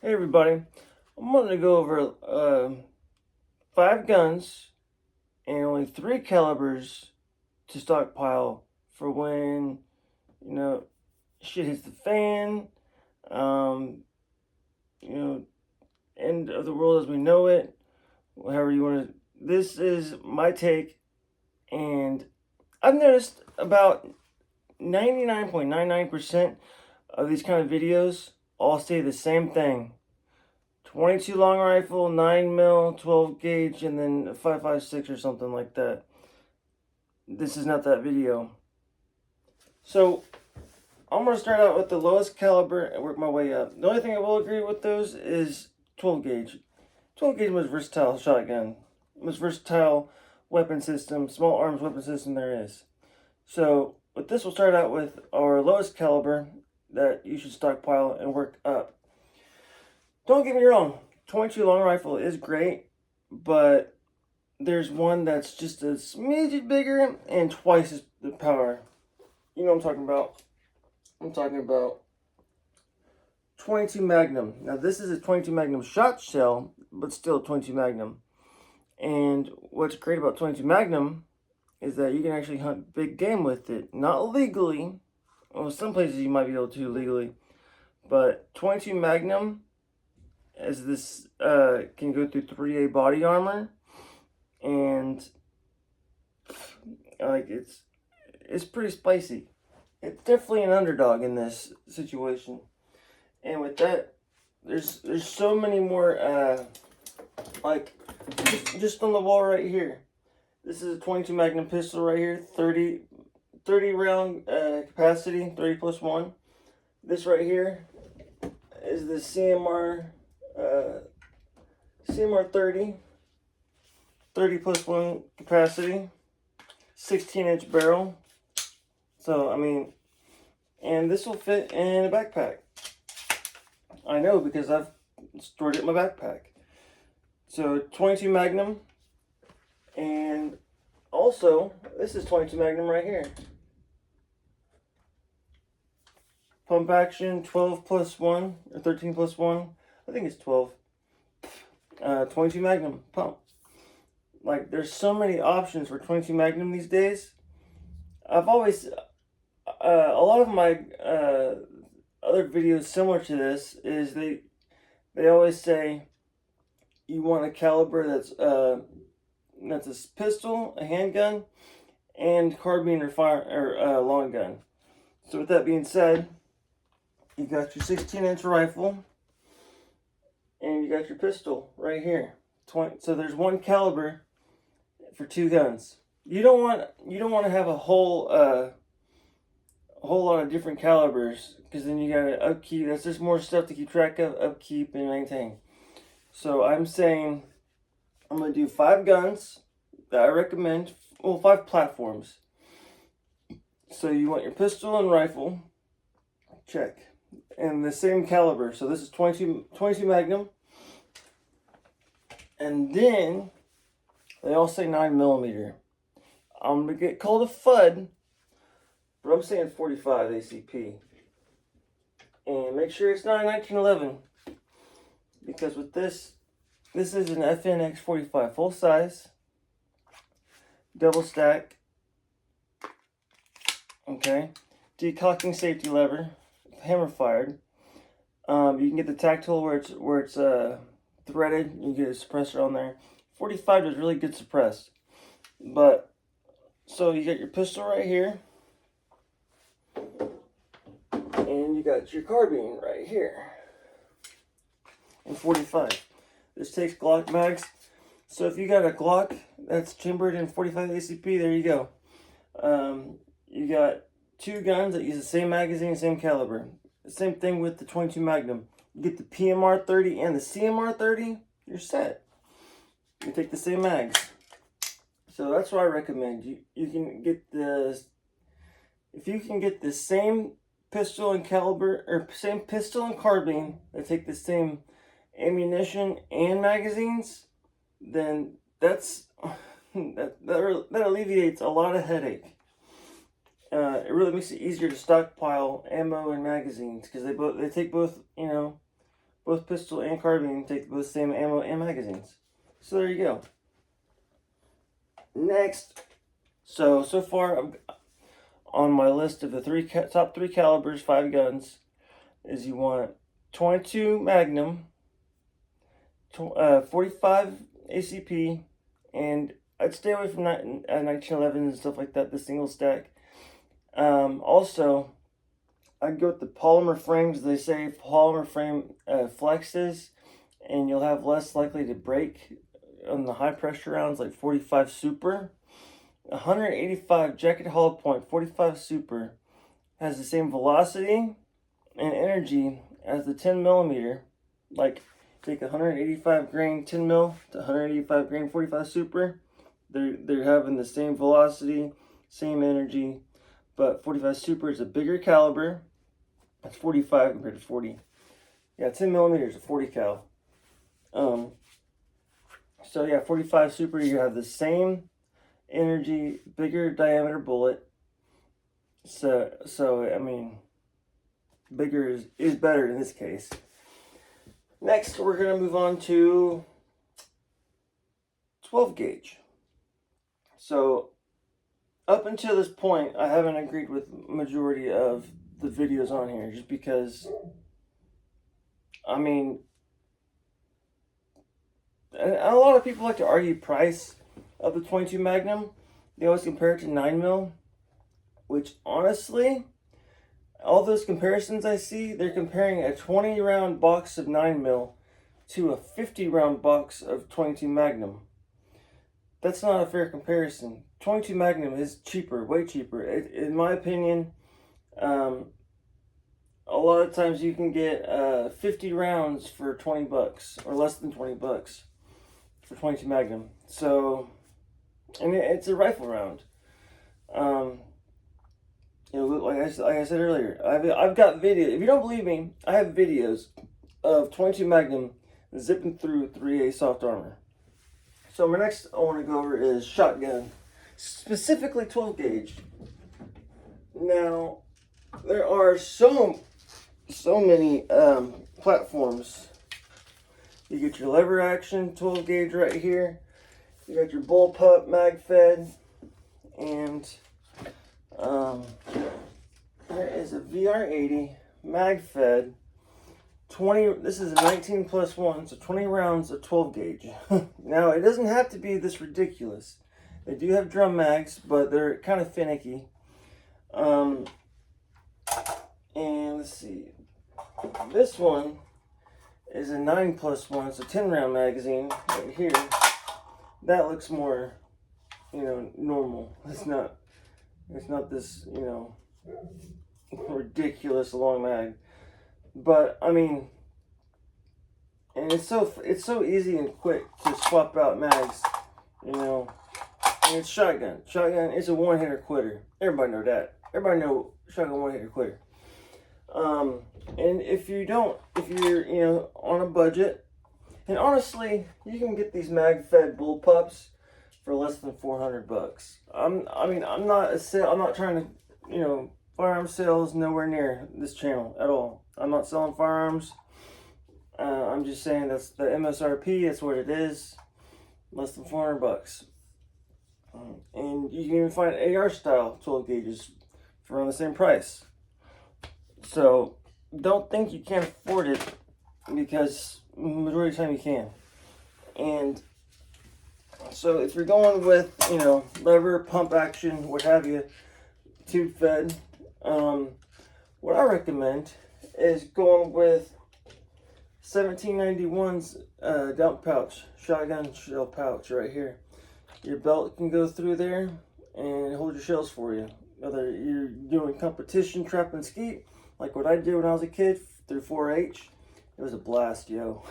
Hey everybody, I'm going to go over 5 guns and only 3 calibers to stockpile for when, you know, shit hits the fan, um, you know, end of the world as we know it, however you want to. This is my take, and I've noticed about 99.99% of these kind of videos all say the same thing. 22 long rifle, 9 mil, 12 gauge, and then a 5.56 or something like that. This is not that video. So I'm gonna start out with the lowest caliber and work my way up. The only thing I will agree with those is 12 gauge. 12 gauge was versatile shotgun, most versatile weapon system, small arms weapon system there is. So with this, we'll start out with our lowest caliber that you should stockpile and work up. Don't get me wrong, 22 long rifle is great, but there's one that's just a smidge bigger and twice as the power. You know what I'm talking about. I'm talking about 22 Magnum. Now this is a 22 Magnum shot shell, but still 22 Magnum. And what's great about 22 Magnum is that you can actually hunt big game with it. Not legally. Well, some places you might be able to legally. But 22 Magnum, as this can go through 3A body armor, and like it's pretty spicy. It's definitely an underdog in this situation. And with that, there's so many more like just on the wall right here. This is a 22 Magnum pistol right here, 30 round capacity, 30 plus 1. This right here is the CMR 30 plus 1 capacity, 16-inch barrel. So, I mean, and this will fit in a backpack. I know because I've stored it in my backpack. So, 22 Magnum, and also, this is 22 Magnum right here. Pump action, 12 plus 1, or 13 plus 1. I think it's 12. 22 Magnum pump. Like, there's so many options for 22 Magnum these days. I've always, a lot of my other videos similar to this is they always say you want a caliber that's a pistol, a handgun, and carbine or long gun. So with that being said, you got your 16-inch rifle, and you got your pistol right here. So there's one caliber for 2 guns. You don't want to have a whole lot of different calibers, because then you gotta upkeep. That's just more stuff to keep track of, upkeep, and maintain. So I'm saying I'm gonna do 5 guns that I recommend. Well, 5 platforms. So you want your pistol and rifle, check, and the same caliber. So this is 22 Magnum, and then they all say 9mm. I'm gonna get called a FUD, but I'm saying 45 ACP. And make sure it's not a 1911, because with this is an FNX 45 full size, double stack. Okay, decocking safety lever, hammer fired. You can get the tactile where it's threaded. You can get a suppressor on there. 45 does really good suppress. But so you got your pistol right here, and you got your carbine right here. And 45. This takes Glock mags. So if you got a Glock that's chambered in 45 ACP, there you go. You got 2 guns that use the same magazine, same caliber. Same thing with the 22 Magnum. You get the PMR 30 and the CMR 30, you're set. You take the same mags. So that's what I recommend. You can get if you can get the same pistol and caliber, or same pistol and carbine that take the same ammunition and magazines, then that alleviates a lot of headache. It really makes it easier to stockpile ammo and magazines, because they take both both pistol and carbine take both same ammo and magazines. So there you go. Next, so far on my list of the top three calibers, 5 guns, is you want 22 Magnum, 45 ACP, and I'd stay away from 1911s and stuff like that, the single stack. Also, I'd go with the polymer frames. They say polymer frame flexes, and you'll have less likely to break on the high pressure rounds like 45 Super. 185 jacket hollow point 45 Super has the same velocity and energy as the 10 millimeter. Like, take 185 grain 10 mil to 185 grain 45 Super. They're having the same velocity, same energy, but 45 Super is a bigger caliber. That's 45 compared to 40. Yeah, 10 millimeters a 40 cal. So yeah, 45 Super, you have the same energy, bigger diameter bullet. So I mean, bigger is better in this case. Next, we're gonna move on to 12 gauge. So up until this point, I haven't agreed with majority of the videos on here, just because, I mean, a lot of people like to argue price of the 22 Magnum. They always compare it to 9mm, which honestly, all those comparisons I see, they're comparing a 20 round box of 9mm to a 50 round box of 22 Magnum. That's not a fair comparison. 22 Magnum is cheaper, way cheaper. In my opinion, a lot of times you can get 50 rounds for 20 bucks, or less than 20 bucks for 22 Magnum. So, and it's a rifle round. You know, like I said earlier, I've got video. If you don't believe me, I have videos of 22 Magnum zipping through 3A soft armor. So my next I want to go over is shotgun, specifically 12 gauge. Now, there are so many platforms. You get your lever action 12 gauge right here. You got your bullpup mag fed, and there is a VR80 mag fed 20. This is a 19 plus 1, so 20 rounds of 12 gauge. Now, it doesn't have to be this ridiculous. They do have drum mags, but they're kind of finicky. And let's see, this one is a 9 plus 1, so 10 round magazine right here. That looks more, you know, normal. It's not this, you know, ridiculous long mag. But I mean, and it's so easy and quick to swap out mags, you know. And it's shotgun. Shotgun is a one-hitter quitter. Everybody know that. Everybody know shotgun one-hitter quitter. And if you're, you know, on a budget, and honestly, you can get these mag-fed bullpups for less than 400 bucks. I'm not trying to, you know, firearm sales nowhere near this channel at all. I'm not selling firearms. I'm just saying that's the MSRP. That's what it is. Less than 400 bucks. And you can even find AR style 12 gauges for around the same price. So don't think you can't afford it, because majority of the time you can. And so if you're going with, you know, lever, pump action, what have you, tube fed, what I recommend is going with 1791's dump pouch, shotgun shell pouch right here. Your belt can go through there and hold your shells for you. Whether you're doing competition trap and skeet, like what I did when I was a kid through 4-H, it was a blast, yo.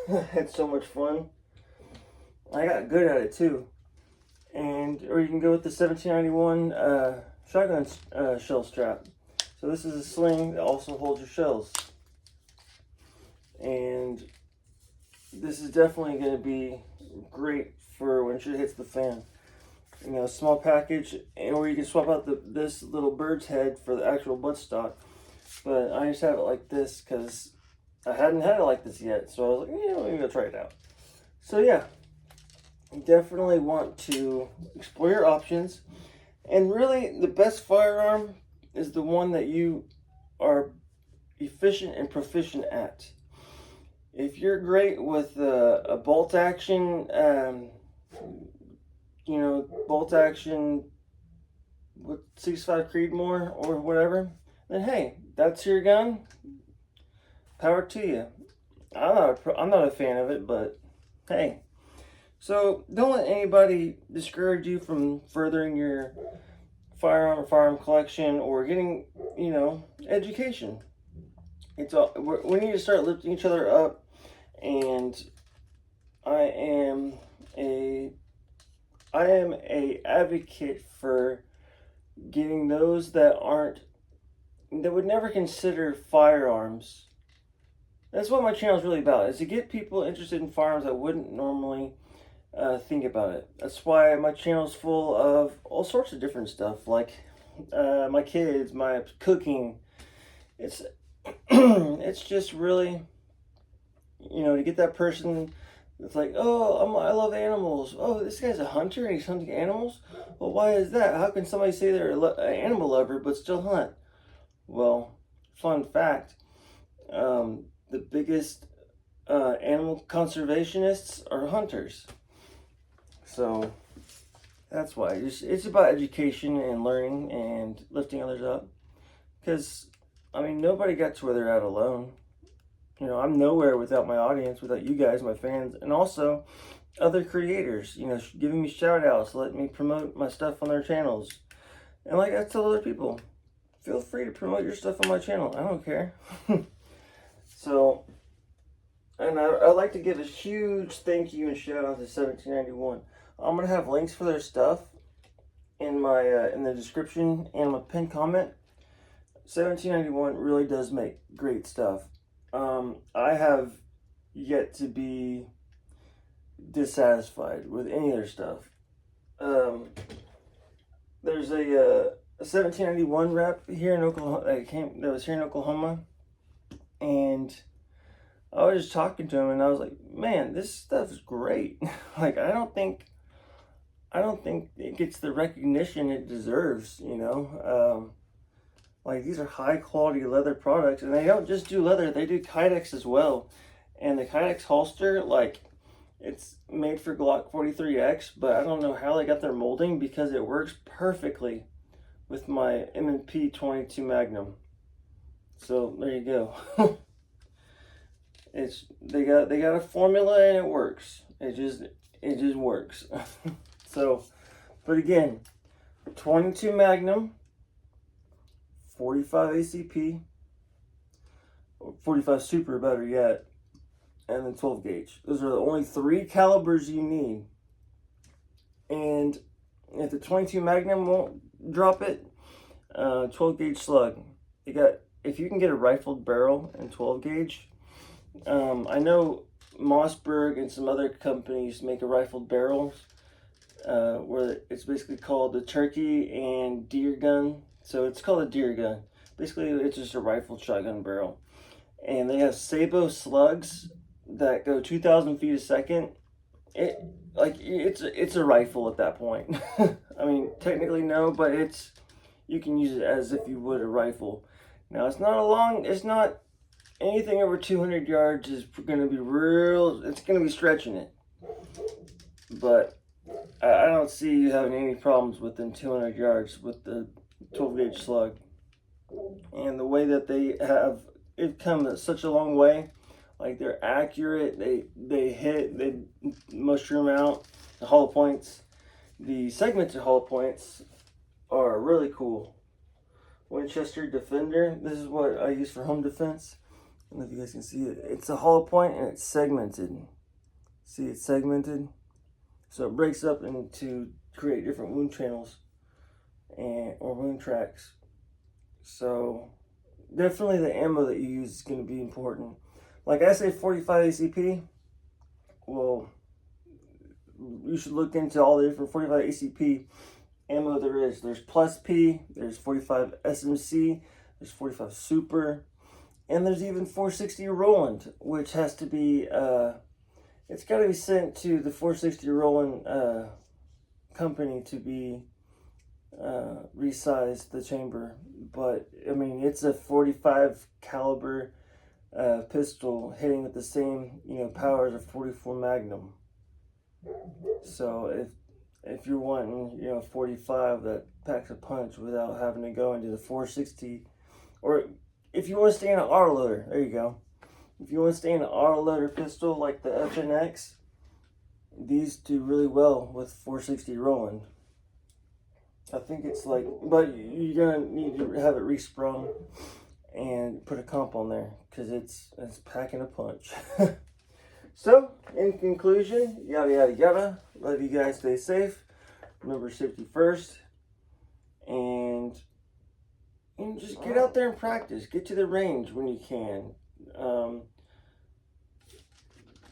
I had so much fun. I got good at it too. Or you can go with the 1791 shotgun shell strap. So this is a sling that also holds your shells. And this is definitely going to be great for when shit hits the fan. You know, small package, or you can swap out this little bird's head for the actual buttstock. But I just have it like this because I hadn't had it like this yet, so I was like, yeah, maybe I'll try it out. So yeah, you definitely want to explore your options. And really, the best firearm is the one that you are efficient and proficient at. If you're great with a bolt action, bolt action with 6.5 Creedmoor or whatever, then hey, that's your gun. Power to you. I'm not a fan of it, but hey. So don't let anybody discourage you from furthering your firearm collection or getting, education. We need to start lifting each other up, and I am a advocate for getting those that would never consider firearms. That's what my channel is really about, is to get people interested in firearms that wouldn't normally think about it. That's why my channel is full of all sorts of different stuff, like my kids, my cooking. It's it's just really, to get that person that's like, oh, I love animals. Oh, this guy's a hunter and he's hunting animals? Well, why is that? How can somebody say they're an animal lover but still hunt? Well, fun fact, the biggest animal conservationists are hunters. So that's why it's about education and learning and lifting others up. Because, nobody got to where they're at alone. I'm nowhere without my audience, without you guys, my fans, and also other creators, giving me shout outs, letting me promote my stuff on their channels. And like I tell other people, feel free to promote your stuff on my channel. I don't care. So, and I'd like to give a huge thank you and shout out to 1791. I'm going to have links for their stuff in the description and my pinned comment. 1791 really does make great stuff. I have yet to be dissatisfied with any of their stuff. There's a 1791 rep here in Oklahoma that was here in Oklahoma, and I was just talking to him, and I was like, man, this stuff is great. Like, I don't think it gets the recognition it deserves, Like, these are high quality leather products, and they don't just do leather, they do kydex as well. And the kydex holster, like, it's made for Glock 43X, but I don't know how they got their molding, because it works perfectly with my M&P 22 Magnum. So there you go. They got a formula and it works. It just works. So, but again, 22 Magnum, 45 ACP, 45 Super, better yet, and then 12 gauge. Those are the only 3 calibers you need. And if the 22 Magnum won't drop it, 12 gauge slug. If you can get a rifled barrel in 12 gauge, I know Mossberg and some other companies make a rifled barrel where it's basically called the turkey and deer gun. So it's called a deer gun. Basically, it's just a rifled shotgun barrel. And they have Sabo slugs that go 2,000 feet a second. It's a rifle at that point. Technically no, but you can use it as if you would a rifle. Now, it's not anything over 200 yards is going to be it's going to be stretching it. But I don't see you having any problems within 200 yards with the 12 gauge slug. And the way that they've come such a long way. Like, they're accurate, they mushroom out the hollow points. The segmented hollow points are really cool. Winchester Defender, this is what I use for home defense. I don't know if you guys can see it. It's a hollow point and it's segmented. See, it's segmented. So it breaks up to create different wound channels or wound tracks. So definitely the ammo that you use is going to be important. Like I say, 45 ACP, well, you should look into all the different 45 ACP ammo there is. There's Plus P, there's 45 SMC, there's 45 Super, And there's even 460 Roland, which has to be, it's got to be sent to the 460 Roland company to be resized, the chamber. But I mean, it's a 45 caliber pistol hitting with the same, you know, power as a 44 Magnum. So if you're wanting, you know, 45 that packs a punch without having to go into the 460, or if you want to stay in an autoloader, there you go. If you want to stay in an autoloader pistol like the FNX, these do really well with 460 Roland. I think it's like, but you're gonna need to have it resprung and put a comp on there because it's packing a punch. So, in conclusion, yada yada yada. Love you guys. Stay safe. Remember safety first, and just get out there and practice. Get to the range when you can.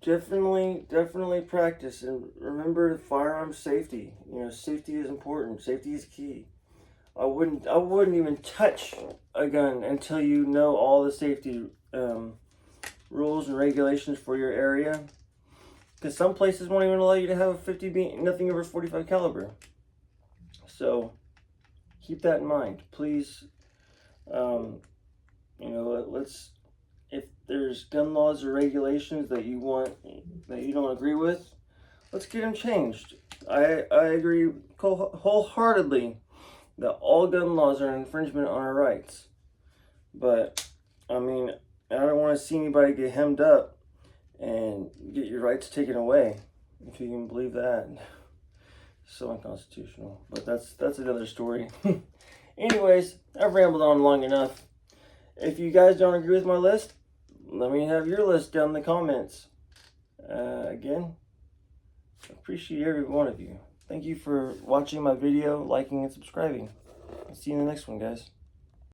Definitely practice, and remember firearm safety. You know, safety is important. Safety is key. I wouldn't even touch a gun until you know all the safety rules and regulations for your area. Because some places won't even allow you to have a 50 nothing over 45 caliber. So keep that in mind, please. You know, let's. If there's gun laws or regulations that you don't agree with, let's get them changed. I agree wholeheartedly that all gun laws are an infringement on our rights. But, I mean, I don't want to see anybody get hemmed up and get your rights taken away, if you can believe that. So unconstitutional. But that's another story. Anyways, I've rambled on long enough. If you guys don't agree with my list, let me have your list down in the comments. Again, appreciate every one of you. Thank you for watching my video, liking, and subscribing. I'll see you in the next one, guys.